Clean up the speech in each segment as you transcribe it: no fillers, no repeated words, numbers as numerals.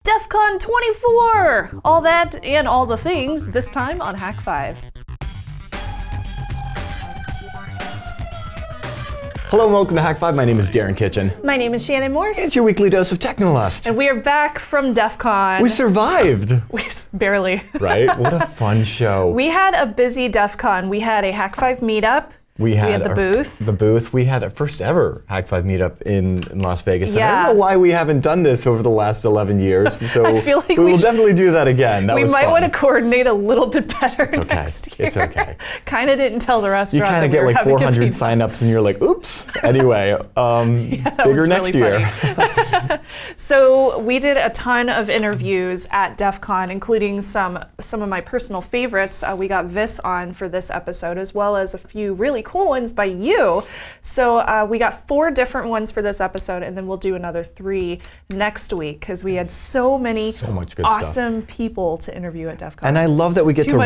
DEF CON 24! All that and all the things, this time on Hak5. Hello and welcome to Hak5. My name is Darren Kitchen. My name is Shannon Morse. It's your weekly dose of Technolust. And we are back from DEF CON. We survived. Barely. Right? What a fun show. We had a busy DEF CON. We had a Hak5 meetup. We had the booth. The booth. We had our first ever Hak5 meetup in Las Vegas. Yeah. And I don't know why we haven't done this over the last 11 years. So I feel like we will definitely do that again. That we was might fun. want to coordinate a little bit better next year. It's okay. Kind of didn't tell the restaurant. You kind of get like 400 signups and you're like, oops. Anyway, bigger next year. So we did a ton of interviews at DEF CON, including some of my personal favorites. We got Viss on for this episode, as well as a few really cool ones by you. So we got 4 different ones for this episode, and then we'll do another 3 next week because we had so much good awesome people to interview at DEF CON. And I love that we get to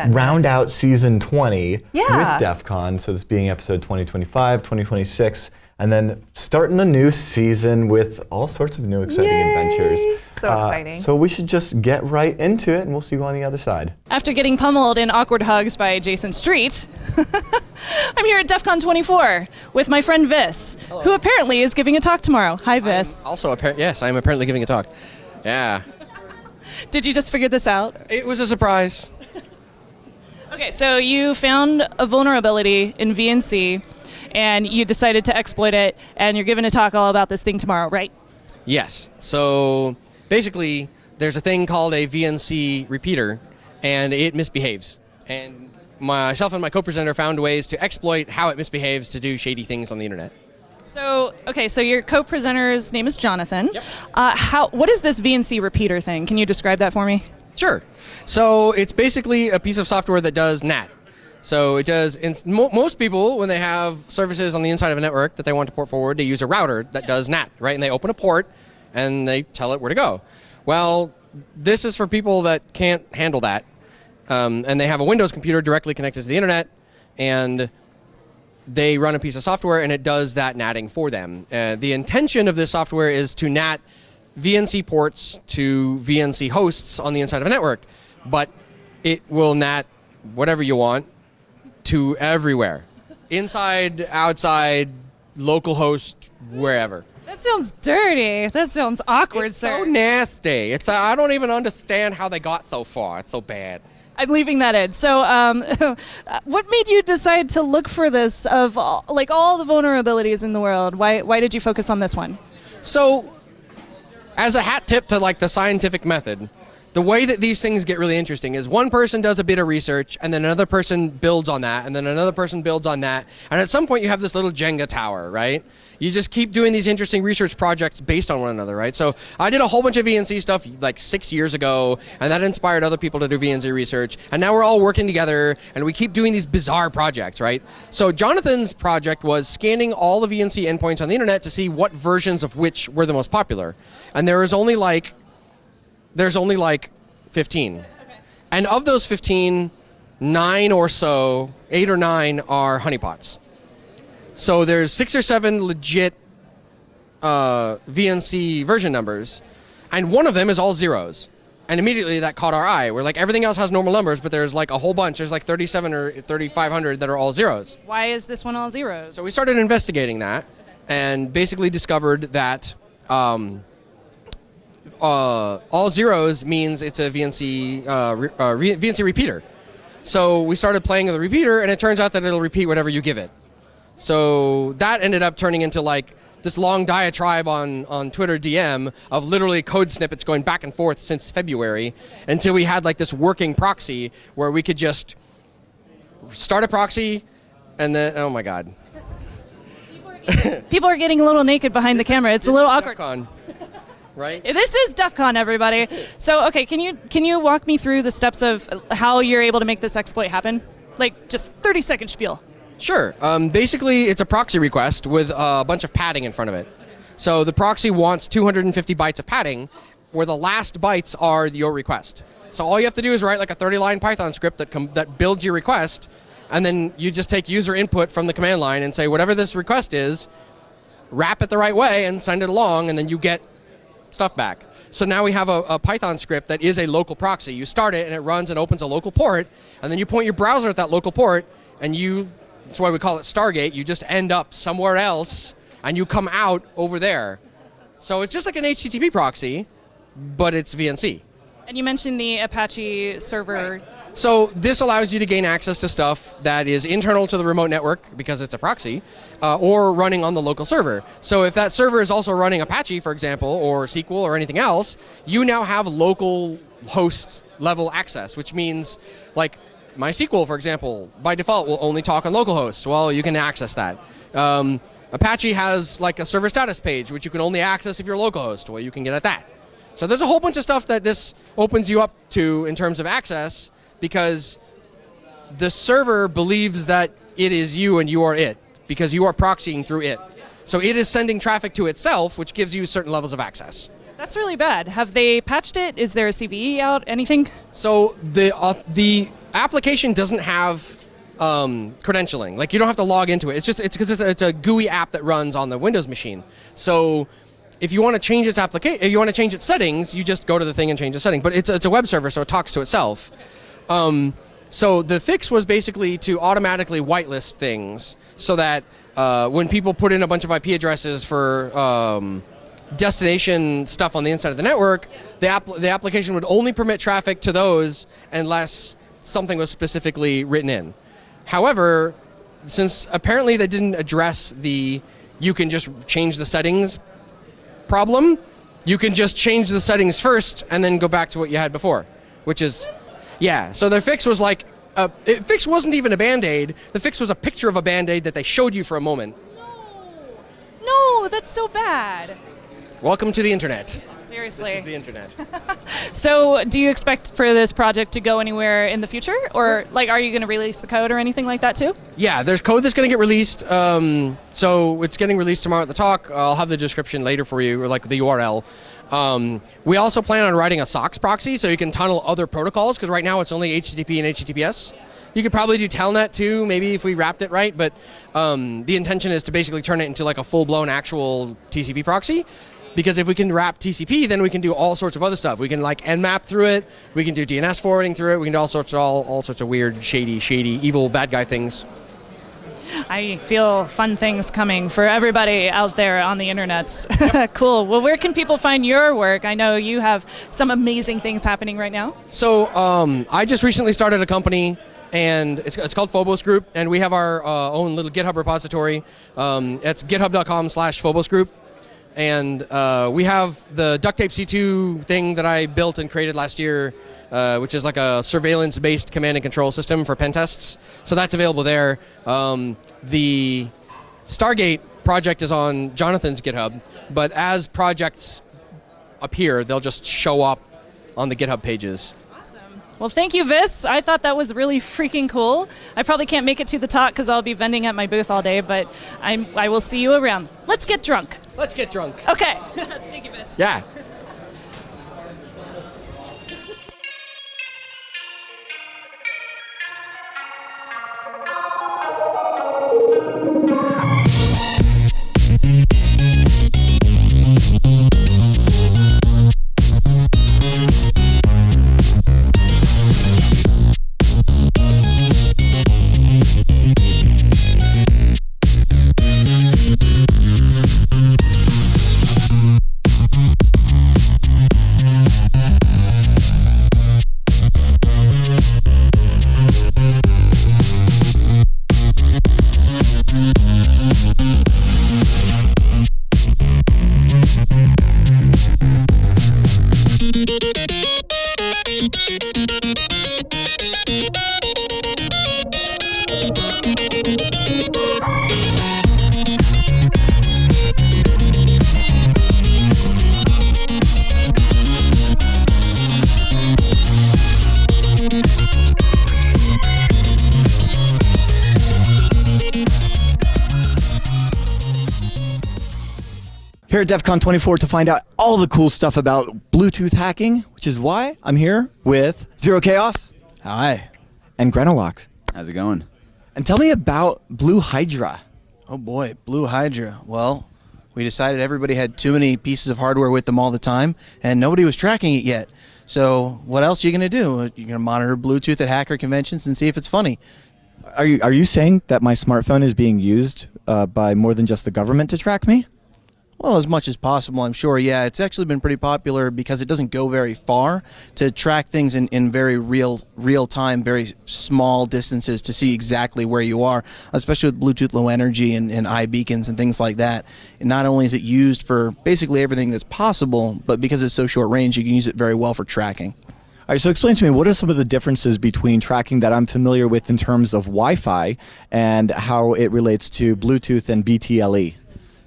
round out season 20 with DEF CON. So this being episode 2025, 2026. And then starting a new season with all sorts of new exciting adventures. So exciting. So we should just get right into it and we'll see you on the other side. After getting pummeled in awkward hugs by Jason Street, I'm here at DEF CON 24 with my friend Viss, who apparently is giving a talk tomorrow. Hi, Viss. Yes, I'm apparently giving a talk. Yeah. Did you just figure this out? It was a surprise. Okay, so you found a vulnerability in VNC, and you decided to exploit it, and you're giving a talk all about this thing tomorrow, right? Yes. So basically, there's a thing called a VNC repeater, and it misbehaves. And myself and my co-presenter found ways to exploit how it misbehaves to do shady things on the internet. So, okay, so your co-presenter's name is Jonathan. Yep. What is this VNC repeater thing? Can you describe that for me? Sure. So it's basically a piece of software that does NAT. So it does, most people, when they have services on the inside of a network that they want to port forward, they use a router that does NAT, right? And they open a port and they tell it where to go. Well, this is for people that can't handle that. And they have a Windows computer directly connected to the internet, and they run a piece of software and it does that NATing for them. The intention of this software is to NAT VNC ports to VNC hosts on the inside of a network, but it will NAT whatever you want to everywhere. Inside, outside, local host, wherever. That sounds dirty. That sounds awkward, It's sir. so nasty. I don't even understand how they got so far. It's so bad. I'm leaving that in. So, what made you decide to look for this of all the vulnerabilities in the world? Why did you focus on this one? So, as a hat tip to like the scientific method, the way that these things get really interesting is one person does a bit of research, and then another person builds on that, and then another person builds on that, and at some point you have this little Jenga tower, right? You just keep doing these interesting research projects based on one another, right? So I did a whole bunch of VNC stuff like 6 years ago, and that inspired other people to do VNC research, and now we're all working together, and we keep doing these bizarre projects, right? So Jonathan's project was scanning all the VNC endpoints on the internet to see what versions of which were the most popular, and there's only like 15. Okay. And of those 15, 8 or 9 are honeypots. So there's 6 or 7 legit VNC version numbers, and one of them is all zeros. And immediately that caught our eye. We're like, everything else has normal numbers, but there's like a whole bunch. There's like 37 or 3,500 that are all zeros. Why is this one all zeros? So we started investigating that, and basically discovered that all zeros means it's a VNC repeater. So we started playing with the repeater, and it turns out that it'll repeat whatever you give it. So that ended up turning into like this long diatribe on Twitter DM of literally code snippets going back and forth since February until we had like this working proxy where we could just start a proxy and then, oh my God. People are getting a little naked behind the camera. It's a little awkward. DEF CON, right? This is DEF CON, everybody. So, okay, can you walk me through the steps of how you're able to make this exploit happen? Like, just 30-second spiel. Sure. Basically, it's a proxy request with a bunch of padding in front of it. So the proxy wants 250 bytes of padding, where the last bytes are your request. So all you have to do is write like a 30-line Python script that builds your request, and then you just take user input from the command line and say whatever this request is, wrap it the right way and send it along, and then you get stuff back. So now we have a Python script that is a local proxy. You start it, and it runs and opens a local port, and then you point your browser at that local port, and that's why we call it Stargate. You just end up somewhere else, and you come out over there. So it's just like an HTTP proxy, but it's VNC. And you mentioned the Apache server. Right. So this allows you to gain access to stuff that is internal to the remote network because it's a proxy, or running on the local server. So if that server is also running Apache, for example, or SQL or anything else, you now have local host level access, which means like MySQL, for example, by default will only talk on localhost. Well, you can access that. Apache has like a server status page, which you can only access if you're localhost. Well, you can get at that. So there's a whole bunch of stuff that this opens you up to in terms of access, because the server believes that it is you and you are it, because you are proxying through it. So it is sending traffic to itself, which gives you certain levels of access. That's really bad. Have they patched it? Is there a CVE out? Anything? So the application doesn't have credentialing. Like, you don't have to log into it. It's because it's a GUI app that runs on the Windows machine. So if you want to change its application, if you want to change its settings, you just go to the thing and change the setting. But it's a web server, so it talks to itself. So the fix was basically to automatically whitelist things, so that when people put in a bunch of IP addresses for destination stuff on the inside of the network, the application would only permit traffic to those unless something was specifically written in. However, since apparently they didn't address the you can just change the settings problem, you can just change the settings first and then go back to what you had before, which is, yeah. So their fix was like, fix wasn't even a Band-Aid. The fix was a picture of a Band-Aid that they showed you for a moment. No, that's so bad. Welcome to the internet. Seriously. This is the internet. So do you expect for this project to go anywhere in the future? Or like, are you going to release the code or anything like that too? Yeah, there's code that's going to get released. So it's getting released tomorrow at the talk. I'll have the description later for you, or like the URL. We also plan on writing a SOX proxy so you can tunnel other protocols, because right now it's only HTTP and HTTPS. You could probably do Telnet too, maybe if we wrapped it right, but the intention is to basically turn it into like a full-blown actual TCP proxy. Because if we can wrap TCP, then we can do all sorts of other stuff. We can like Nmap through it. We can do DNS forwarding through it. We can do all sorts of weird, shady, evil, bad guy things. I feel fun things coming for everybody out there on the internets. Cool. Well, where can people find your work? I know you have some amazing things happening right now. So I just recently started a company, and it's called Phobos Group, and we have our own little GitHub repository. It's github.com/Phobos Group. And we have the duct tape C2 thing that I built and created last year, which is like a surveillance-based command and control system for pen tests. So that's available there. The Stargate project is on Jonathan's GitHub, but as projects appear, they'll just show up on the GitHub pages. Well, thank you, Viss. I thought that was really freaking cool. I probably can't make it to the talk because I'll be vending at my booth all day, but I will see you around. Let's get drunk. Let's get drunk. Okay. Thank you, Viss. Yeah. Here at DEF CON 24 to find out all the cool stuff about Bluetooth hacking, which is why I'm here with Zero Chaos. Hi. And Granolocks. How's it going? And tell me about Blue Hydra. Oh boy, Blue Hydra. Well, We decided everybody had too many pieces of hardware with them all the time, and nobody was tracking it yet. So what else are you going to do? You're going to monitor Bluetooth at hacker conventions and see if it's funny. Are you saying that my smartphone is being used by more than just the government to track me? Well, as much as possible, I'm sure. Yeah, it's actually been pretty popular because it doesn't go very far to track things in very real time, very small distances to see exactly where you are, especially with Bluetooth Low Energy and iBeacons and things like that. And not only is it used for basically everything that's possible, but because it's so short range, you can use it very well for tracking. All right, so explain to me, what are some of the differences between tracking that I'm familiar with in terms of Wi-Fi and how it relates to Bluetooth and BTLE?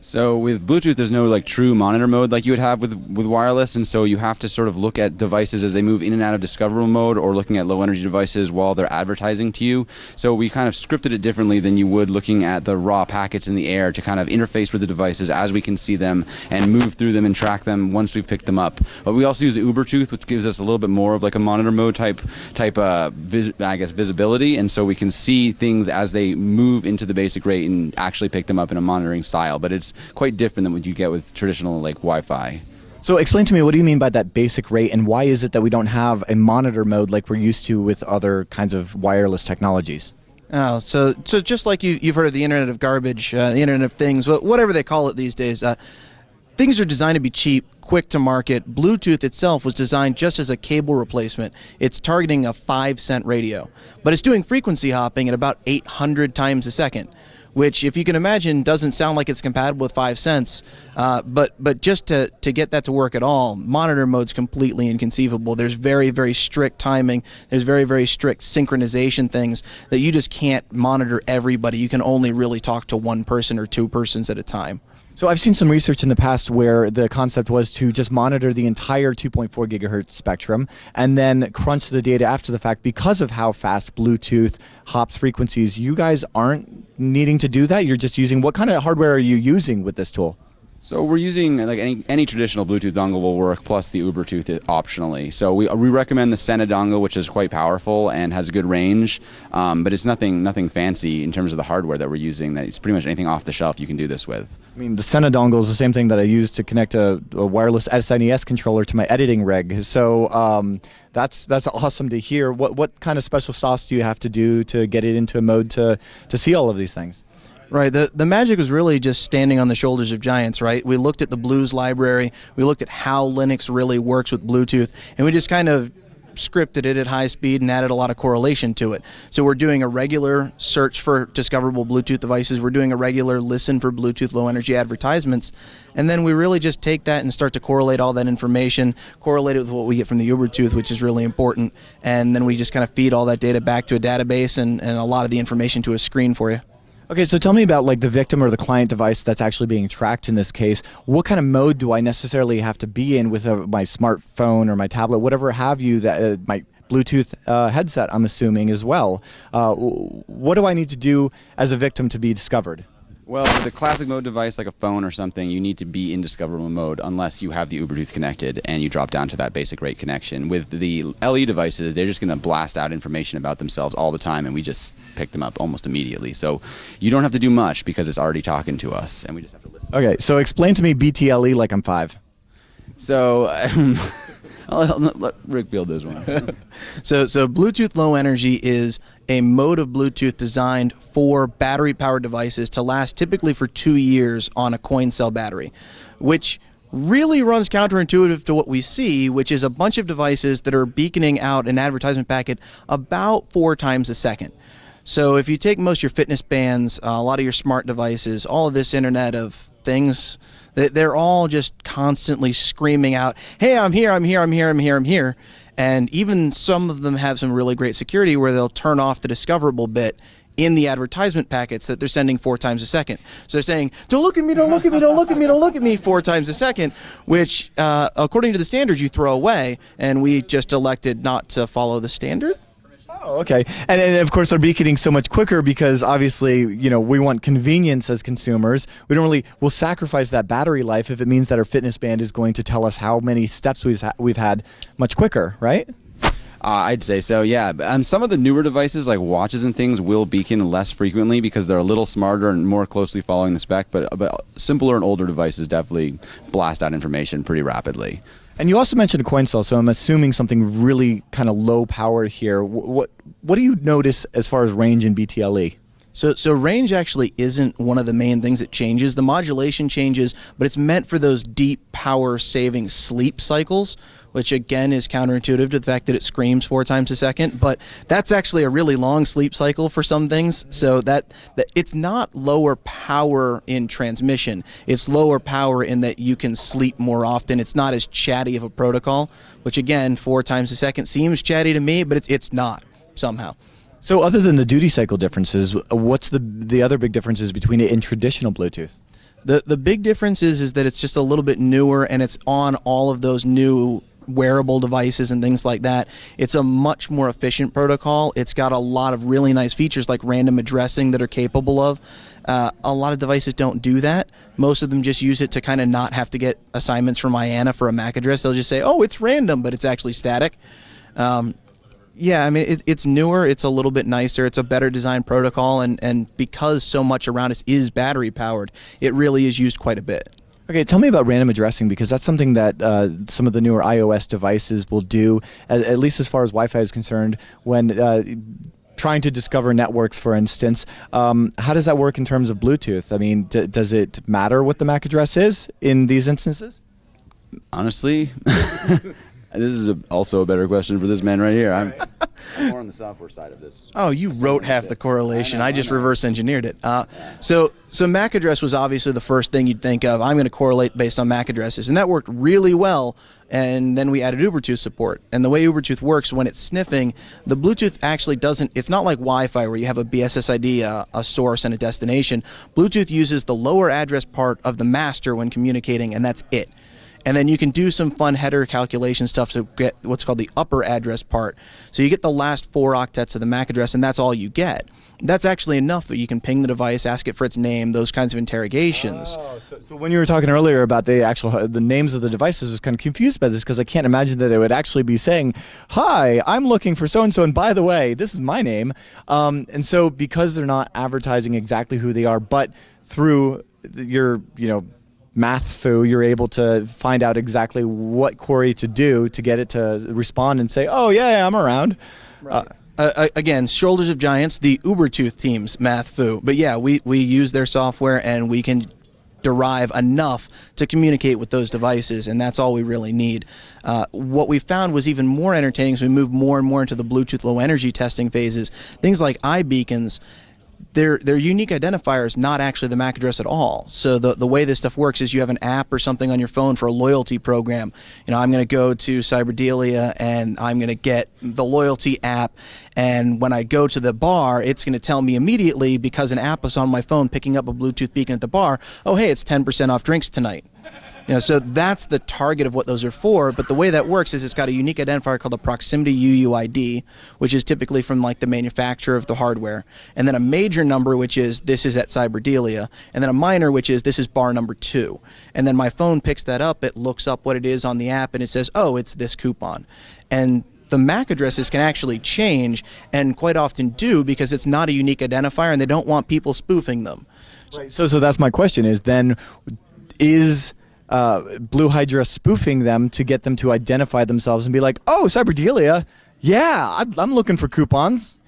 So with Bluetooth, there's no like true monitor mode like you would have with wireless, and so you have to sort of look at devices as they move in and out of discoverable mode, or looking at low energy devices while they're advertising to you. So we kind of scripted it differently than you would looking at the raw packets in the air to kind of interface with the devices as we can see them and move through them and track them once we've picked them up. But we also use the Ubertooth, which gives us a little bit more of like a monitor mode type visibility, and so we can see things as they move into the basic rate and actually pick them up in a monitoring style. But it's quite different than what you get with traditional like Wi-Fi. So explain to me, what do you mean by that basic rate, and why is it that we don't have a monitor mode like we're used to with other kinds of wireless technologies? Oh, so just like you've heard of the Internet of Garbage, the Internet of Things, whatever they call it these days, things are designed to be cheap, quick to market. Bluetooth itself was designed just as a cable replacement. It's targeting a 5-cent radio, but it's doing frequency hopping at about 800 times a second, which, if you can imagine, doesn't sound like it's compatible with 5 cents. But just to get that to work at all, monitor mode's completely inconceivable. There's very, very strict timing. There's very, very strict synchronization things that you just can't monitor everybody. You can only really talk to one person or two persons at a time. So I've seen some research in the past where the concept was to just monitor the entire 2.4 gigahertz spectrum and then crunch the data after the fact. Because of how fast Bluetooth hops frequencies, you guys aren't needing to do that? You're just using, what kind of hardware are you using with this tool? So we're using like any traditional Bluetooth dongle will work, plus the Ubertooth optionally. So we recommend the CmdC0de dongle, which is quite powerful and has a good range, but it's nothing fancy in terms of the hardware that we're using. That it's pretty much anything off the shelf you can do this with. I mean, the CmdC0de dongle is the same thing that I use to connect a wireless SNES controller to my editing rig. So that's awesome to hear. What kind of special sauce do you have to do to get it into a mode to see all of these things? Right. The magic was really just standing on the shoulders of giants, right? We looked at the Blues library, we looked at how Linux really works with Bluetooth, and we just kind of scripted it at high speed and added a lot of correlation to it. So we're doing a regular search for discoverable Bluetooth devices, we're doing a regular listen for Bluetooth low energy advertisements, and then we really just take that and start to correlate all that information, correlate it with what we get from the Ubertooth, which is really important, and then we just kind of feed all that data back to a database and a lot of the information to a screen for you. Okay, so tell me about like the victim or the client device that's actually being tracked in this case. What kind of mode do I necessarily have to be in with my smartphone or my tablet, whatever have you, that my Bluetooth headset, I'm assuming, as well? What do I need to do as a victim to be discovered? Well, with a classic mode device like a phone or something, you need to be in discoverable mode unless you have the Ubertooth connected and you drop down to that basic rate connection. With the LE devices, they're just going to blast out information about themselves all the time, and we just pick them up almost immediately. So you don't have to do much because it's already talking to us, and we just have to listen. Okay, so explain to me BTLE like I'm 5. So I'll let Rick field this one. So Bluetooth Low Energy is a mode of Bluetooth designed for battery-powered devices to last typically for 2 years on a coin cell battery, which really runs counterintuitive to what we see, which is a bunch of devices that are beaconing out an advertisement packet about 4 times a second. So if you take most of your fitness bands, a lot of your smart devices, all of this Internet of Things, they're all just constantly screaming out, hey, I'm here, I'm here, I'm here, I'm here, I'm here. And even some of them have some really great security where they'll turn off the discoverable bit in the advertisement packets that they're sending 4 times a second. So they're saying, don't look at me, don't look at me, don't look at me, don't look at me 4 times a second, which according to the standards you throw away, and we just elected not to follow the standard. Oh, okay. And of course they're beaconing so much quicker because obviously, you know, we want convenience as consumers. We'll sacrifice that battery life if it means that our fitness band is going to tell us how many steps we've had much quicker, right? I'd say so, yeah. Some of the newer devices, like watches and things, will beacon less frequently because they're a little smarter and more closely following the spec, but simpler and older devices definitely blast out information pretty rapidly. And you also mentioned a coin cell, so I'm assuming something really kind of low power here. What do you notice as far as range in BTLE? So range actually isn't one of the main things that changes. The modulation changes, but it's meant for those deep power saving sleep cycles, which again is counterintuitive to the fact that it screams 4 times a second. But that's actually a really long sleep cycle for some things. So that it's not lower power in transmission. It's lower power in that you can sleep more often. It's not as chatty of a protocol, which again, 4 times a second seems chatty to me, but it's not somehow. So other than the duty cycle differences, what's the other big differences between it and traditional Bluetooth? The big difference is that it's just a little bit newer, and it's on all of those new wearable devices and things like that. It's a much more efficient protocol. It's got a lot of really nice features like random addressing that are capable of. A lot of devices don't do that. Most of them just use it to kind of not have to get assignments from IANA for a MAC address. They'll just say, oh, it's random, but it's actually static. Yeah, I mean, it's newer, it's a little bit nicer, it's a better designed protocol, and because so much around us is battery powered, it really is used quite a bit. Okay, tell me about random addressing, because that's something that some of the newer iOS devices will do, at least as far as Wi-Fi is concerned, when trying to discover networks, for instance. How does that work in terms of Bluetooth? I mean, does it matter what the MAC address is in these instances? Honestly, this is also a better question for this man right here. I'm more on the software side of this. Oh, you wrote half the correlation. I just reverse engineered it. So MAC address was obviously the first thing you'd think of. I'm going to correlate based on MAC addresses, and that worked really well. And then we added Ubertooth support. And the way Ubertooth works when it's sniffing, the Bluetooth actually doesn't. It's not like Wi-Fi where you have a BSSID, a source, and a destination. Bluetooth uses the lower address part of the master when communicating, and that's it. And then you can do some fun header calculation stuff to get what's called the upper address part. So you get the last 4 octets of the MAC address, and that's all you get. That's actually enough that you can ping the device, ask it for its name, those kinds of interrogations. Oh, so when you were talking earlier about the names of the devices, I was kind of confused by this because I can't imagine that they would actually be saying, "Hi, I'm looking for so-and-so, and by the way, this is my name." And so because they're not advertising exactly who they are, but through your, math foo, you're able to find out exactly what query to do to get it to respond and say, "Oh yeah, I'm around." Right. Again, shoulders of giants, the Ubertooth team's math foo. But yeah, we use their software and we can derive enough to communicate with those devices, and that's all we really need. What we found was even more entertaining as we moved more and more into the Bluetooth low energy testing phases. Things like iBeacons, their unique identifier is not actually the MAC address at all. So the way this stuff works is you have an app or something on your phone for a loyalty program. I'm going to go to Cyberdelia and I'm going to get the loyalty app, and when I go to the bar, it's going to tell me immediately, because an app is on my phone picking up a Bluetooth beacon at the bar, oh hey, it's 10% off drinks tonight. So that's the target of what those are for, but the way that works is it's got a unique identifier called the proximity UUID, which is typically from like the manufacturer of the hardware, and then a major number, which is this is at Cyberdelia, and then a minor, which is this is bar number 2. And then my phone picks that up, it looks up what it is on the app, and it says, oh, it's this coupon. And the MAC addresses can actually change, and quite often do, because it's not a unique identifier and they don't want people spoofing them. Right. So that's my question is Blue Hydra spoofing them to get them to identify themselves and be like, "Oh, Cyberdelia, yeah, I'm looking for coupons."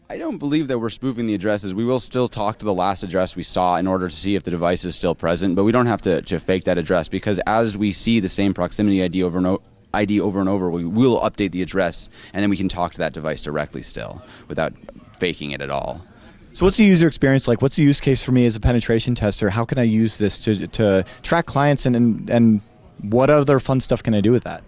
I don't believe that we're spoofing the addresses. We will still talk to the last address we saw in order to see if the device is still present, but we don't have to fake that address, because as we see the same proximity ID over and over, we will update the address, and then we can talk to that device directly still without faking it at all. So what's the user experience like? What's the use case for me as a penetration tester? How can I use this to track clients, and what other fun stuff can I do with that?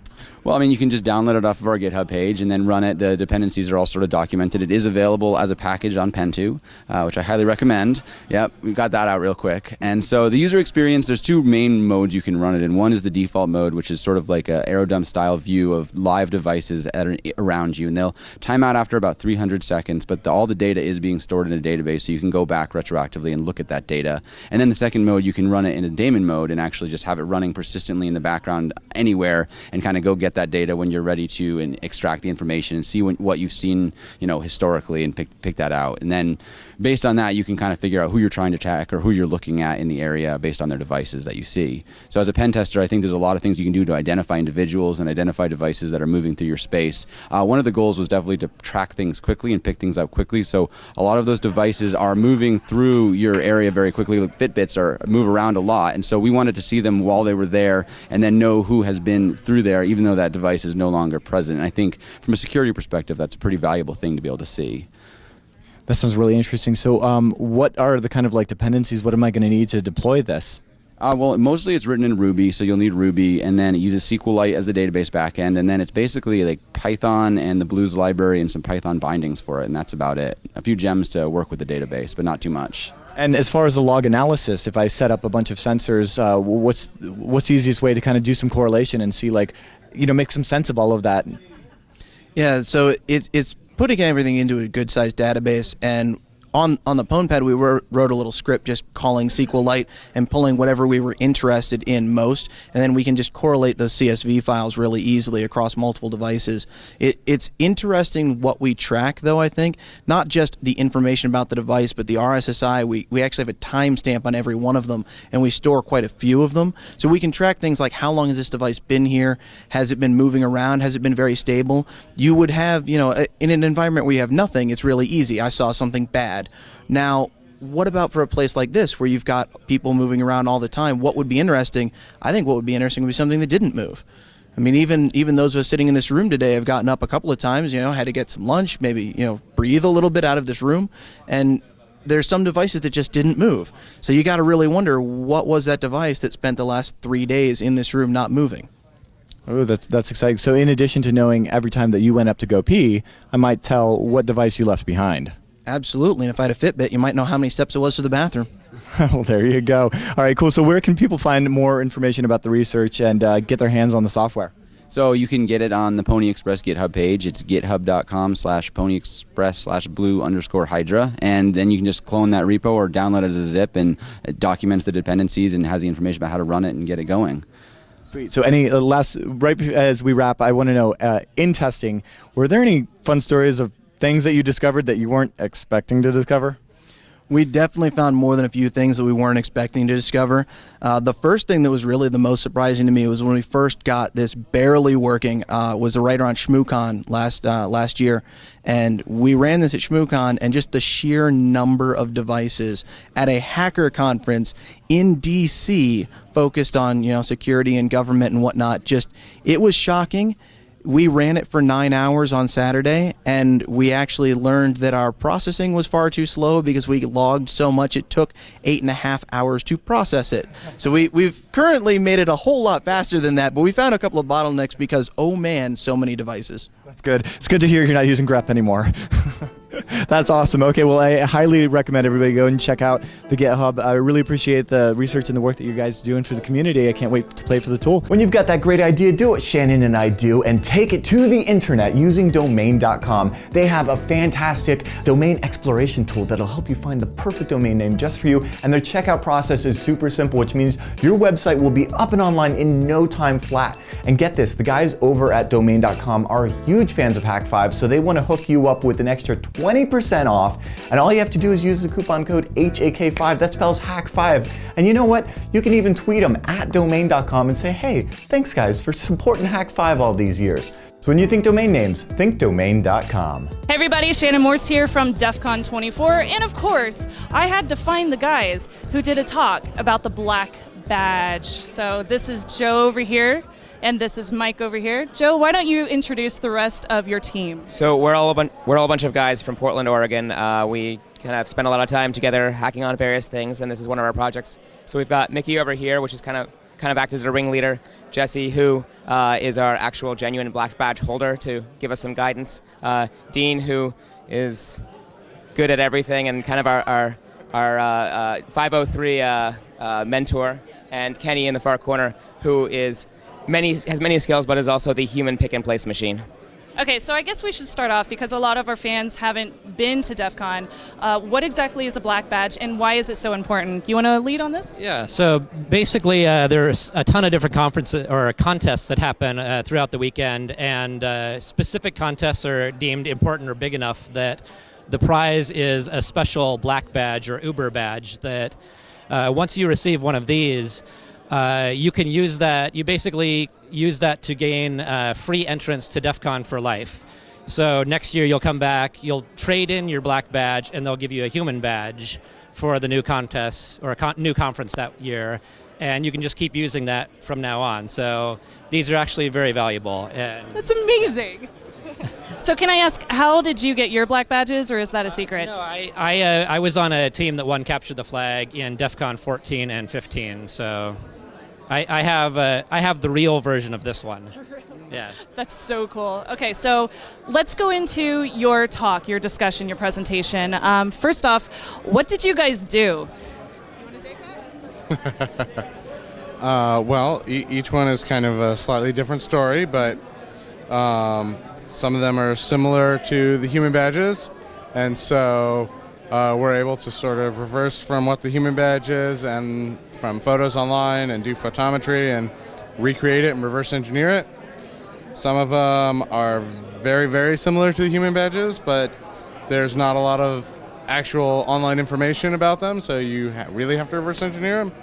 Well, I mean, you can just download it off of our GitHub page and then run it. The dependencies are all sort of documented. It is available as a package on Pen2, which I highly recommend. Yep, we got that out real quick. And so the user experience, there's 2 main modes you can run it in. One is the default mode, which is sort of like an aerodump style view of live devices that are around you. And they'll time out after about 300 seconds, but all the data is being stored in a database, so you can go back retroactively and look at that data. And then the second mode, you can run it in a daemon mode and actually just have it running persistently in the background anywhere and kind of go get get that data when you're ready to and extract the information and see what you've seen, historically, and pick that out. And then based on that, you can kind of figure out who you're trying to track or who you're looking at in the area based on their devices that you see. So as a pen tester, I think there's a lot of things you can do to identify individuals and identify devices that are moving through your space. One of the goals was definitely to track things quickly and pick things up quickly. So a lot of those devices are moving through your area very quickly. Fitbits move around a lot, and so we wanted to see them while they were there and then know who has been through there even though that device is no longer present. And I think from a security perspective, that's a pretty valuable thing to be able to see. That sounds really interesting. So what are the kind of like dependencies? What am I going to need to deploy this? Well, mostly it's written in Ruby, so you'll need Ruby, and then it uses SQLite as the database backend, and then it's basically like Python and the Blues library and some Python bindings for it, and that's about it. A few gems to work with the database, but not too much. And as far as the log analysis, if I set up a bunch of sensors, what's the easiest way to kind of do some correlation and see, like, make some sense of all of that? Yeah, so it's putting everything into a good-sized database, and on the PwnPad, we wrote a little script just calling SQLite and pulling whatever we were interested in most, and then we can just correlate those CSV files really easily across multiple devices. It's interesting what we track, though, I think. Not just the information about the device, but the RSSI. We actually have a timestamp on every one of them, and we store quite a few of them. So we can track things like how long has this device been here? Has it been moving around? Has it been very stable? You would have, in an environment where you have nothing, it's really easy. I saw something bad. Now, what about for a place like this where you've got people moving around all the time? What would be interesting? I think what would be interesting would be something that didn't move. I mean, even those of us sitting in this room today have gotten up a couple of times, had to get some lunch, maybe, breathe a little bit out of this room, and there's some devices that just didn't move. So you got to really wonder, what was that device that spent the last 3 days in this room not moving? Oh, that's exciting. So in addition to knowing every time that you went up to go pee, I might tell what device you left behind. Absolutely, and if I had a Fitbit, you might know how many steps it was to the bathroom. Well, there you go. All right, cool. So where can people find more information about the research and get their hands on the software? So you can get it on the Pwnie Express GitHub page. It's github.com/Pwnie Express/Blue_Hydra. And then you can just clone that repo or download it as a zip, and it documents the dependencies and has the information about how to run it and get it going. Sweet. So any right as we wrap, I want to know, in testing, were there any fun stories of things that you discovered that you weren't expecting to discover? We definitely found more than a few things that we weren't expecting to discover. The first thing that was really the most surprising to me was when we first got this barely working, was right around ShmooCon last year. And we ran this at ShmooCon, and just the sheer number of devices at a hacker conference in DC focused on, security and government and whatnot, it was shocking. We ran it for 9 hours on Saturday, and we actually learned that our processing was far too slow because we logged so much it took 8.5 hours to process it. So we've currently made it a whole lot faster than that, but we found a couple of bottlenecks because, oh man, so many devices. That's good. It's good to hear you're not using grep anymore. That's awesome. Okay, well, I highly recommend everybody go and check out the GitHub. I really appreciate the research and the work that you guys are doing for the community. I can't wait to play for the tool. When you've got that great idea, do what Shannon and I do and take it to the internet using domain.com. They have a fantastic domain exploration tool that'll help you find the perfect domain name just for you. And their checkout process is super simple, which means your website will be up and online in no time flat. And get this, the guys over at domain.com are huge fans of Hak5, so they want to hook you up with an extra 20% off, and all you have to do is use the coupon code HAK5, that spells Hak5. And you know what? You can even tweet them at domain.com and say, hey, thanks guys for supporting Hak5 all these years. So when you think domain names, think domain.com. Hey everybody, Shannon Morse here from DEF CON 24, and of course, I had to find the guys who did a talk about the black badge. So this is Joe over here, and this is Mike over here. Joe, why don't you introduce the rest of your team? So we're all a bunch of guys from Portland, Oregon. We kind of spend a lot of time together hacking on various things, and this is one of our projects. So we've got Mickey over here, which is kind of act as a ringleader. Jesse, who is our actual genuine black badge holder, to give us some guidance. Dean, who is good at everything and kind of our 503 mentor, and Kenny in the far corner, who has many skills, but is also the human pick and place machine. Okay, so I guess we should start off because a lot of our fans haven't been to DEF CON. What exactly is a black badge and why is it so important? You want to lead on this? Yeah, so basically there's a ton of different conferences or contests that happen throughout the weekend, and specific contests are deemed important or big enough that the prize is a special black badge or Uber badge that once you receive one of these, you can use that. You basically use that to gain free entrance to DEF CON for life. So next year you'll come back, you'll trade in your black badge, and they'll give you a human badge for the new contest or new conference that year, and you can just keep using that from now on. So these are actually very valuable. And That's amazing. So can I ask, how did you get your black badges, or is that a secret? No, I was on a team that won Capture the Flag in DEF CON 14 and 15, so I have the real version of this one. Yeah. That's so cool. Okay, so let's go into your talk, your discussion, your presentation. First off, what did you guys do? You want to say that? Well, each one is kind of a slightly different story, but some of them are similar to the human badges, and so we're able to sort of reverse from what the human badge is and from photos online and do photometry and recreate it and reverse engineer it. Some of them are very, very similar to the human badges, but there's not a lot of actual online information about them, so you really have to reverse engineer them.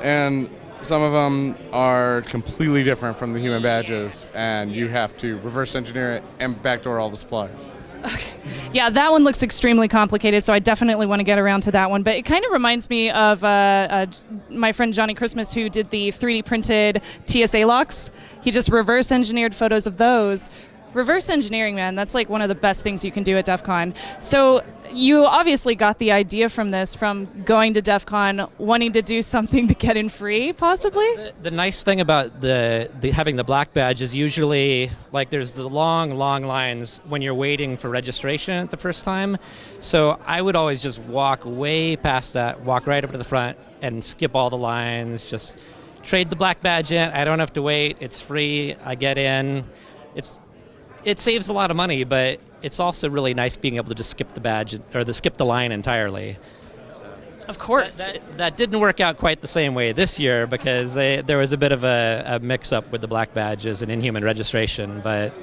And some of them are completely different from the human badges, and you have to reverse engineer it and backdoor all the suppliers. Okay. Yeah, that one looks extremely complicated, so I definitely want to get around to that one. But it kind of reminds me of my friend Johnny Christmas, who did the 3D printed TSA locks. He just reverse engineered photos of those. Reverse engineering, man, that's like one of the best things you can do at DEF CON. So you obviously got the idea from this, from going to DEF CON, wanting to do something to get in free, possibly? The nice thing about the having the black badge is usually, like, there's the long lines when you're waiting for registration the first time. So I would always just walk way past that, walk right up to the front and skip all the lines, just trade the black badge in. I don't have to wait. It's free. I get in. It saves a lot of money, but it's also really nice being able to just skip the badge or skip the line entirely. Of course. That didn't work out quite the same way this year because there was a bit of a mix-up with the black badges and Inhuman registration, but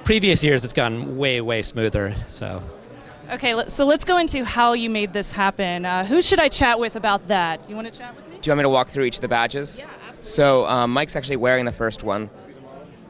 previous years it's gone way smoother. So. Okay, so let's go into how you made this happen. Who should I chat with about that? You want to chat with me? Do you want me to walk through each of the badges? Yeah, absolutely. So Mike's actually wearing the first one.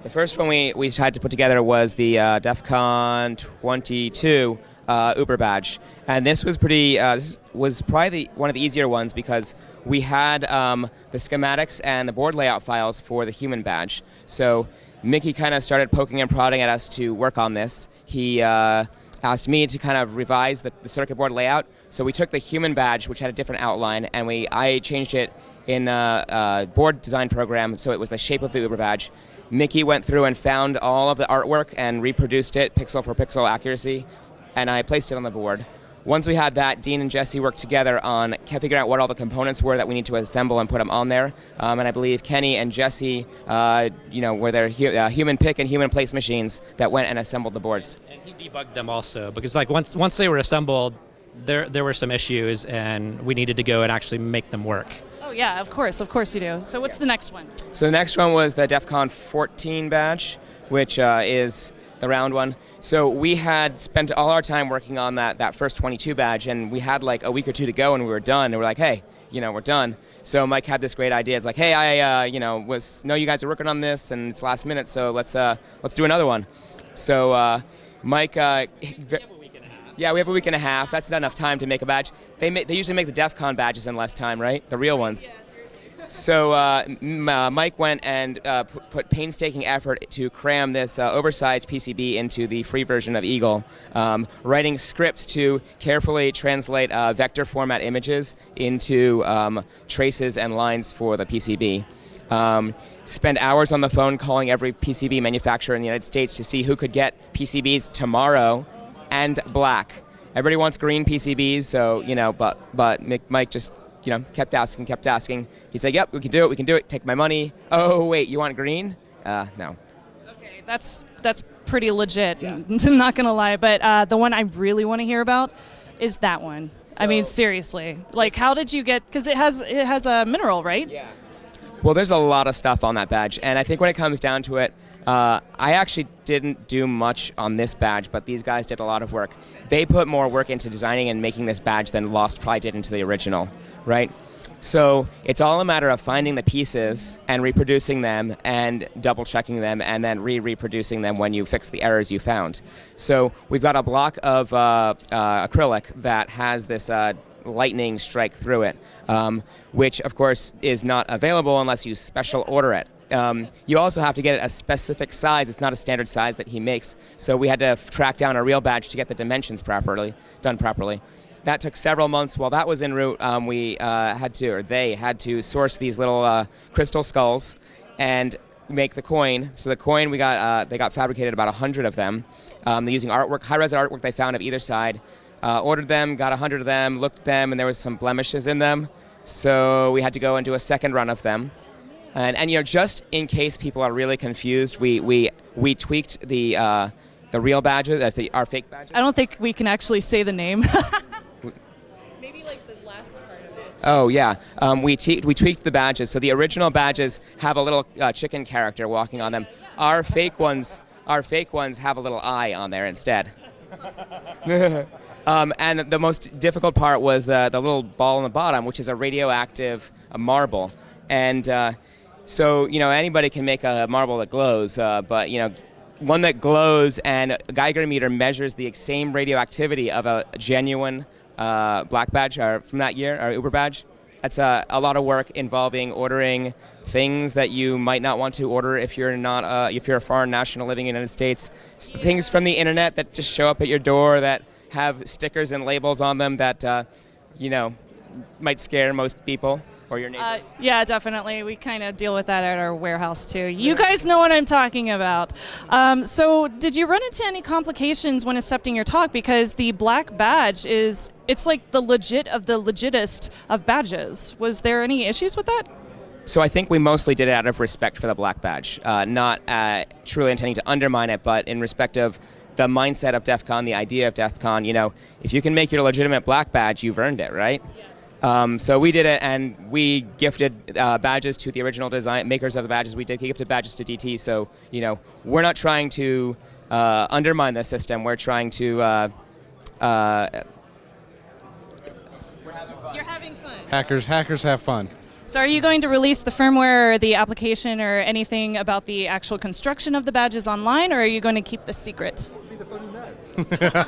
The first one we had to put together was the DEF CON 22 Uber badge, and this was this was probably one of the easier ones because we had the schematics and the board layout files for the human badge. So Mickey kind of started poking and prodding at us to work on this. He asked me to kind of revise the circuit board layout. So we took the human badge, which had a different outline, and I changed it in a board design program so it was the shape of the Uber badge. Mickey went through and found all of the artwork and reproduced it pixel for pixel accuracy, and I placed it on the board. Once we had that, Dean and Jesse worked together on figuring out what all the components were that we need to assemble and put them on there. And I believe Kenny and Jesse, were their human pick and human place machines that went and assembled the boards. And he debugged them also because, like, once they were assembled, there were some issues, and we needed to go and actually make them work. Oh yeah, of course you do. So what's the next one? So the next one was the DEF CON 14 badge, which is the round one. So we had spent all our time working on that first 22 badge, and we had like a week or two to go, and we were done. And we're like, hey, we're done. So Mike had this great idea. It's like, hey, I know you guys are working on this, and it's last minute, so let's do another one. So Mike. Yeah, we have a week and a half. That's not enough time to make a badge. They usually make the DEF CON badges in less time, right? The real ones. Yeah, seriously. So Mike went and put painstaking effort to cram this oversized PCB into the free version of Eagle, writing scripts to carefully translate vector format images into traces and lines for the PCB. Spend hours on the phone calling every PCB manufacturer in the United States to see who could get PCBs tomorrow and black. Everybody wants green PCBs, so but Mike just kept asking. He said, "Yep, we can do it. Take my money." Oh wait, you want green? No. Okay, that's pretty legit. Not gonna lie, but the one I really want to hear about is that one. I mean, seriously, like, how did you get? Because it has a mineral, right? Yeah. Well, there's a lot of stuff on that badge, and I think when it comes down to it, I actually didn't do much on this badge, but these guys did a lot of work. They put more work into designing and making this badge than Lost probably did into the original, right? So it's all a matter of finding the pieces and reproducing them and double checking them and then reproducing them when you fix the errors you found. So we've got a block of acrylic that has this lightning strike through it, which of course is not available unless you special order it. You also have to get it a specific size. It's not a standard size that he makes. So we had to track down a real badge to get the dimensions done properly. That took several months. While that was en route, they had to source these little crystal skulls and make the coin. So the coin, they got fabricated about 100 of them using artwork, high-res artwork they found of either side. Ordered them, got 100 of them, looked at them, and there was some blemishes in them. So we had to go and do a second run of them. And just in case people are really confused, we tweaked the real badges, our fake badges. I don't think we can actually say the name. Maybe like the last part of it. Oh yeah, we tweaked the badges. So the original badges have a little chicken character walking on them. Our fake ones have a little eye on there instead. And the most difficult part was the little ball on the bottom, which is a radioactive marble. And so anybody can make a marble that glows, but one that glows and a Geiger meter measures the same radioactivity of a genuine black badge from that year, our Uber badge. That's a lot of work involving ordering things that you might not want to order if you're a foreign national living in the United States. Things from the internet that just show up at your door that have stickers and labels on them that might scare most people or your neighbors. Yeah, definitely. We kind of deal with that at our warehouse too. You guys know what I'm talking about. So did you run into any complications when accepting your talk? Because the black badge it's like the legit of the legitest of badges. Was there any issues with that? So I think we mostly did it out of respect for the black badge, not truly intending to undermine it, but in respect of the mindset of DEF CON, the idea of DEF CON. If you can make your legitimate black badge, you've earned it, right? Yes. So we did it, and we gifted badges to the original design makers of the badges. We gifted badges to DT. So we're not trying to undermine the system. We're trying to. We're having fun. You're having fun. Hackers have fun. So are you going to release the firmware or the application or anything about the actual construction of the badges online, or are you going to keep this secret? What would be the fun of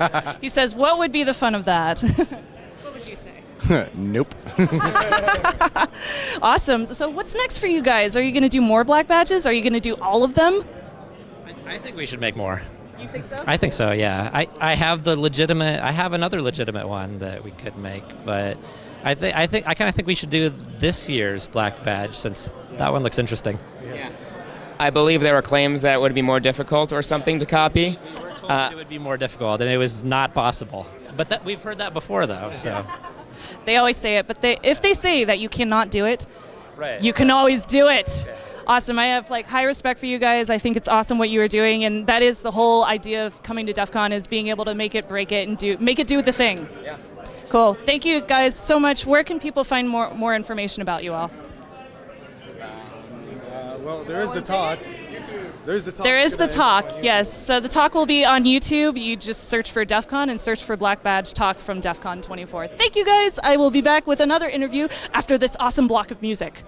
that? He says, what would be the fun of that? What would you say? Nope. Awesome. So what's next for you guys? Are you going to do more black badges? Are you going to do all of them? I think we should make more. You think so? I think so, yeah. I have another legitimate one that we could make, but I kind of think we should do this year's black badge since that one looks interesting. Yeah. I believe there were claims that it would be more difficult or something to copy. We were told it would be more difficult, and it was not possible. But we've heard that before, though. So they always say it, but if they say that you cannot do it, right, you can always do it. Yeah. Awesome. I have high respect for you guys. I think it's awesome what you are doing, and that is the whole idea of coming to DEF CON, is being able to make it, break it, and make it do the thing. Yeah. Cool. Thank you guys so much. Where can people find more information about you all? Well, there is the talk. There's the talk. There is the talk, yes. So the talk will be on YouTube. You just search for DEF CON and search for Black Badge Talk from DEF CON 24. Thank you guys. I will be back with another interview after this awesome block of music.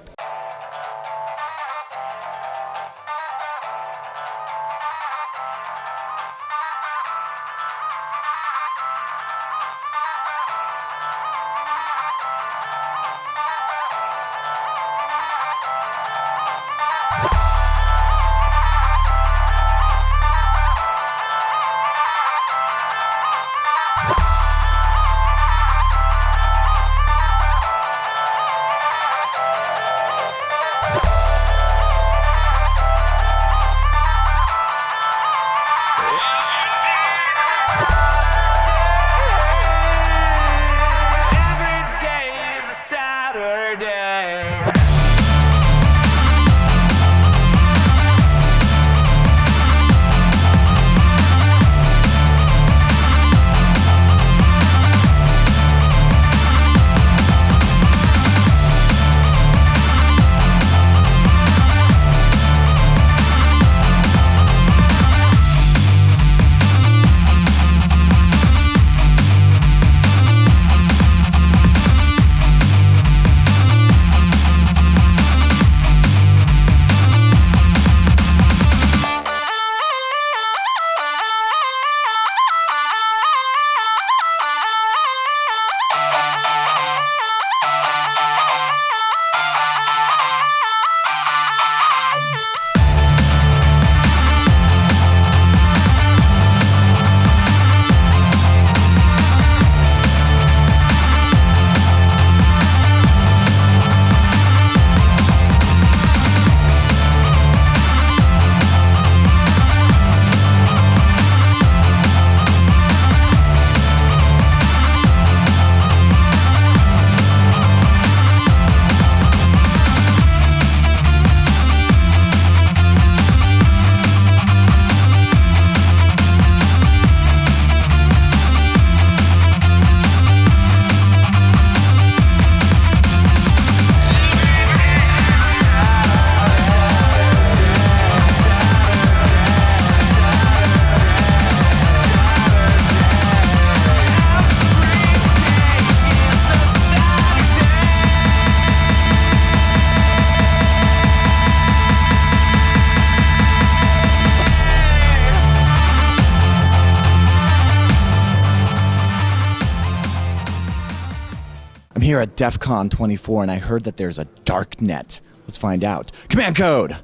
here at DEF CON 24 and I heard that there's a darknet. Let's find out. Command code!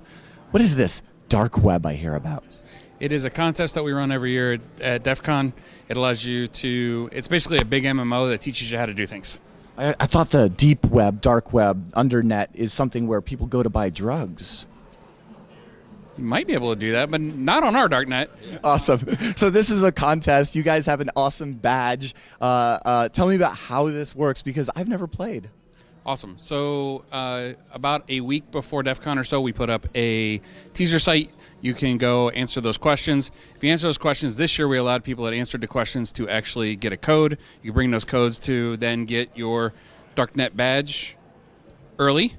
What is this dark web I hear about? It is a contest that we run every year at DEF CON. It allows you to, it's basically a big MMO that teaches you how to do things. I thought the deep web, dark web, undernet is something where people go to buy drugs. You might be able to do that, but not on our darknet. Awesome. So this is a contest. You guys have an awesome badge. Tell me about how this works because I've never played. Awesome. So about a week before DEF CON or so, we put up a teaser site. You can go answer those questions. If you answer those questions, this year we allowed people that answered the questions to actually get a code. You can bring those codes to then get your darknet badge early.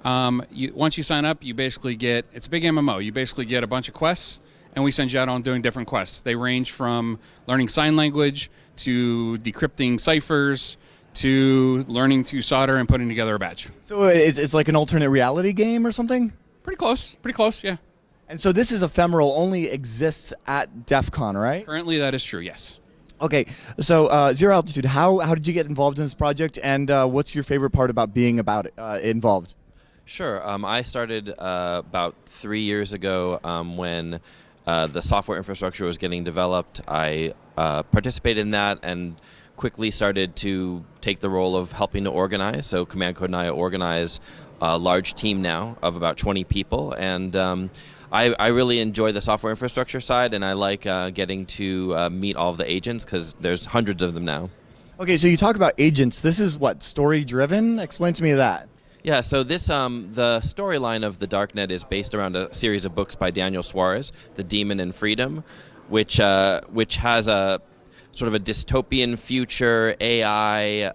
Once you sign up, you basically get, it's a big MMO. You basically get a bunch of quests, and we send you out on doing different quests. They range from learning sign language to decrypting ciphers to learning to solder and putting together a badge. So it's like an alternate reality game or something? Pretty close, yeah. And so this is ephemeral, only exists at DEF CON, right? Currently that is true, yes. Okay, so Zero Altitude, how did you get involved in this project, and what's your favorite part about being involved? Sure. I started about 3 years ago when the software infrastructure was getting developed. I participated in that and quickly started to take the role of helping to organize. So Command Code and I organize a large team now of about 20 people, and I really enjoy the software infrastructure side, and I like getting to meet all of the agents because there's hundreds of them now. Okay, so you talk about agents. This is what, story-driven? Explain to me that. Yeah, so this the storyline of the Darknet is based around a series of books by Daniel Suarez, The Demon and Freedom, which has a sort of a dystopian future AI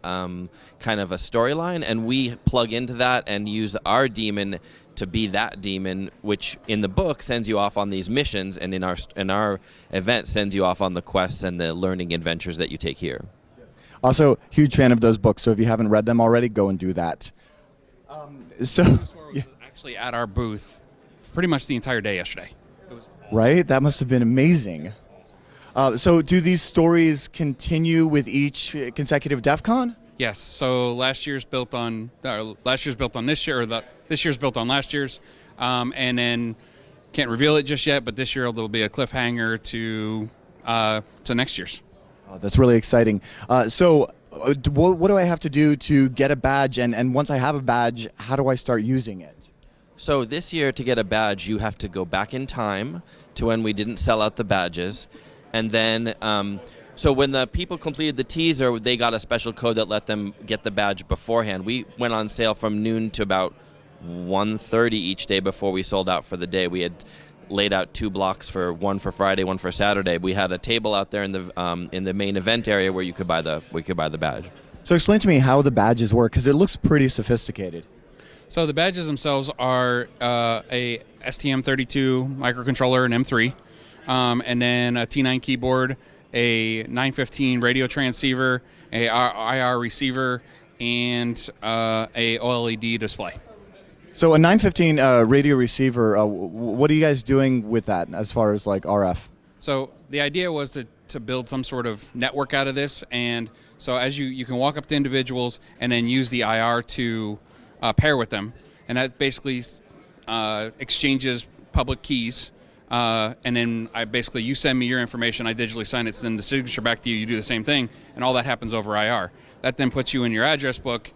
kind of a storyline, and we plug into that and use our demon to be that demon, which in the book sends you off on these missions, and in our event sends you off on the quests and the learning adventures that you take here. Also, huge fan of those books, so if you haven't read them already, go and do that. Actually at our booth pretty much the entire day yesterday. It was awesome. Right? That must have been amazing. So do these stories continue with each consecutive DEF CON? Yes. So last year's built on this year, or this year's built on last year's, and then can't reveal it just yet. But this year there'll be a cliffhanger to next year's. Oh, that's really exciting. So what do I have to do to get a badge? And once I have a badge, how do I start using it? So this year, to get a badge, you have to go back in time to when we didn't sell out the badges. And then, so when the people completed the teaser, they got a special code that let them get the badge beforehand. We went on sale from noon to about 1:30 each day before we sold out for the day. We had laid out 2 blocks, one for Friday, one for Saturday. We had a table out there in the main event area where you could buy the badge. So explain to me how the badges work, because it looks pretty sophisticated. So the badges themselves are a STM32 microcontroller, an M3, and then a T9 keyboard, a 915 radio transceiver, a IR receiver, and a OLED display. So a 915 radio receiver, what are you guys doing with that as far as like RF? So the idea was to build some sort of network out of this, and so as you can walk up to individuals and then use the IR to pair with them, and that basically exchanges public keys, and then you send me your information, I digitally sign it, send the signature back to you, you do the same thing, and all that happens over IR. That then puts you in your address book,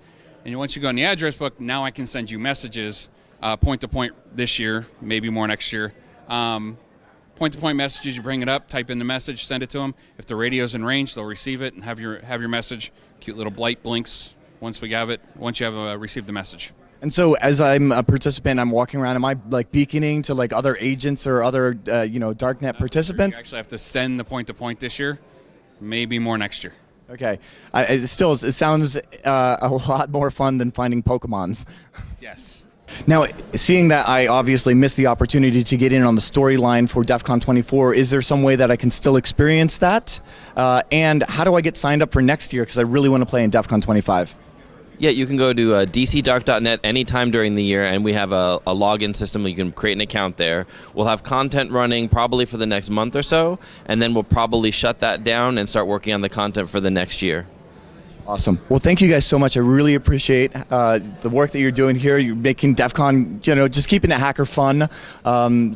and once you go in the address book, now I can send you messages, point to point this year, maybe more next year. Point to point messages, you bring it up, type in the message, send it to them. If the radio's in range, they'll receive it and have your message. Cute little light blinks once you have received the message. And so as I'm a participant, I'm walking around, am I like beaconing to like other agents or other darknet participants? You actually have to send the point to point this year, maybe more next year. Okay. It sounds a lot more fun than finding Pokemons. Yes. Now, seeing that I obviously missed the opportunity to get in on the storyline for DEF CON 24, is there some way that I can still experience that? And how do I get signed up for next year? Because I really want to play in DEF CON 25. Yeah, you can go to dcdark.net anytime during the year, and we have a login system where you can create an account there. We'll have content running probably for the next month or so, and then we'll probably shut that down and start working on the content for the next year. Awesome. Well, thank you guys so much. I really appreciate the work that you're doing here. You're making DEF CON, just keeping it hacker fun.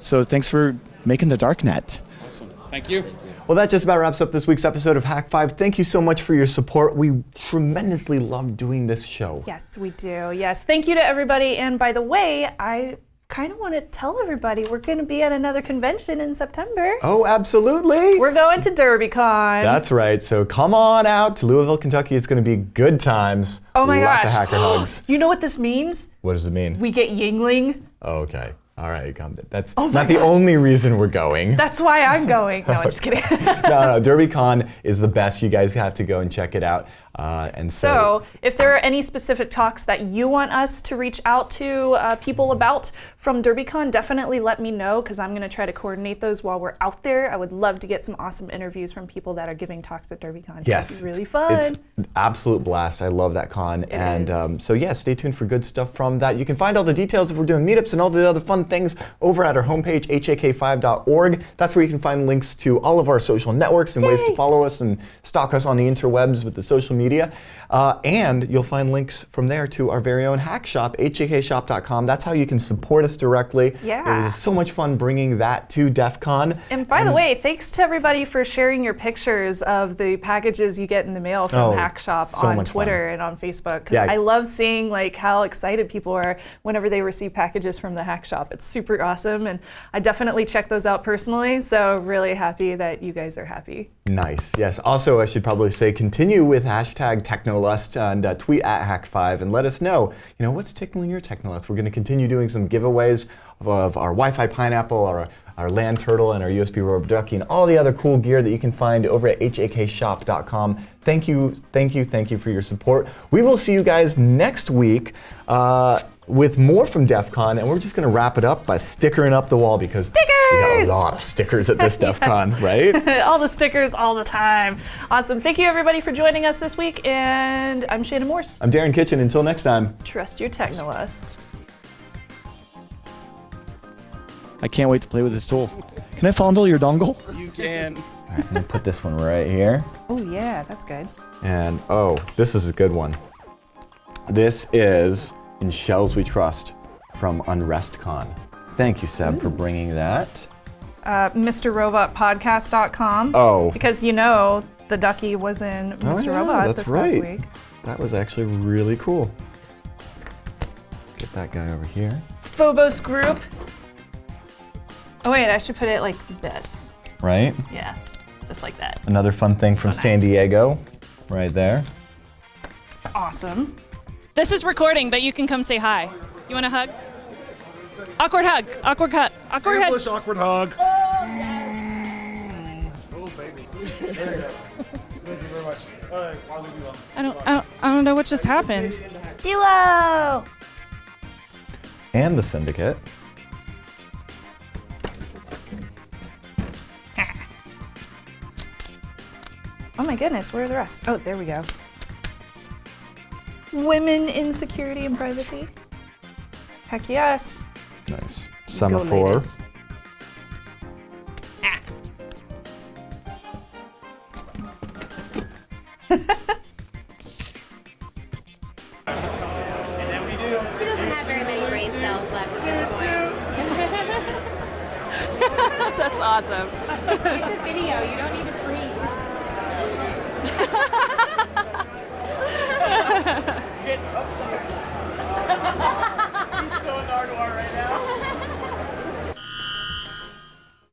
So thanks for making the darknet. Awesome. Thank you. Well, that just about wraps up this week's episode of Hak5. Thank you so much for your support. We tremendously love doing this show. Yes, we do. Yes. Thank you to everybody. And by the way, I kind of want to tell everybody we're going to be at another convention in September. Oh, absolutely. We're going to DerbyCon. That's right. So come on out to Louisville, Kentucky. It's going to be good times. Oh my Lots gosh. of hacker hugs. You know what this means? What does it mean? We get Yingling. Oh, okay. All right, that's Oh my not the only reason we're going. That's why I'm going. No, I'm just kidding. No, DerbyCon is the best. You guys have to go and check it out. And so, if there are any specific talks that you want us to reach out to people about from DerbyCon, definitely let me know, because I'm going to try to coordinate those while we're out there. I would love to get some awesome interviews from people that are giving talks at DerbyCon. Yes, it's really fun. It's an absolute blast. I love that con. So yeah, stay tuned for good stuff from that. You can find all the details if we're doing meetups and all the other fun things over at our homepage, hak5.org. That's where you can find links to all of our social networks and ways to follow us and stalk us on the interwebs with the social media. And you'll find links from there to our very own hack shop, hakshop.com. That's how you can support us directly. Yeah. It was so much fun bringing that to DEF CON. And by the way, thanks to everybody for sharing your pictures of the packages you get in the mail from Hack Shop on Twitter and on Facebook. Because I love seeing how excited people are whenever they receive packages from the Hack Shop. It's super awesome, and I definitely check those out personally. So really happy that you guys are happy. Nice. Yes. Also, I should probably say, continue with hashtag Technolust and tweet at Hak5 and let us know, what's tickling your Technolust. We're going to continue doing some giveaways of our Wi-Fi pineapple, our land turtle, and our USB rubber ducky, and all the other cool gear that you can find over at hakshop.com. Thank you for your support. We will see you guys next week with more from DEF CON, and we're just going to wrap it up by stickering up the wall, because we got a lot of stickers at this DEF CON, right? All the stickers all the time. Awesome. Thank you, everybody, for joining us this week, and I'm Shannon Morse. I'm Darren Kitchen. Until next time. Trust your Technolust. I can't wait to play with this tool. Can I fondle your dongle? You can. All right, I'm going to put this one right here. Oh, yeah, that's good. And, this is a good one. This is In Shells We Trust from UnrestCon. Thank you, Seb, for bringing that. MrRobotPodcast.com. Oh. Because the ducky was in Mr. Robot this past week. That was actually really cool. Get that guy over here. Phobos Group. Oh wait, I should put it like this. Right? Yeah, just like that. Another fun thing from San Diego, right there. Awesome. This is recording, but you can come say hi. You want a hug? Awkward hug. Awkward cut. Awkward hug. Awkward hug. Oh, baby. There you go. Thank you very much. All right, I'll leave you alone. I don't know what just happened. Duo. And the Syndicate. Oh my goodness, where are the rest? Oh, there we go. Women in security and privacy. Heck yes. Nice. Go, Semaphore. ladies. He doesn't have very many brain cells left at this point. That's awesome. It's a video. You don't need to freeze.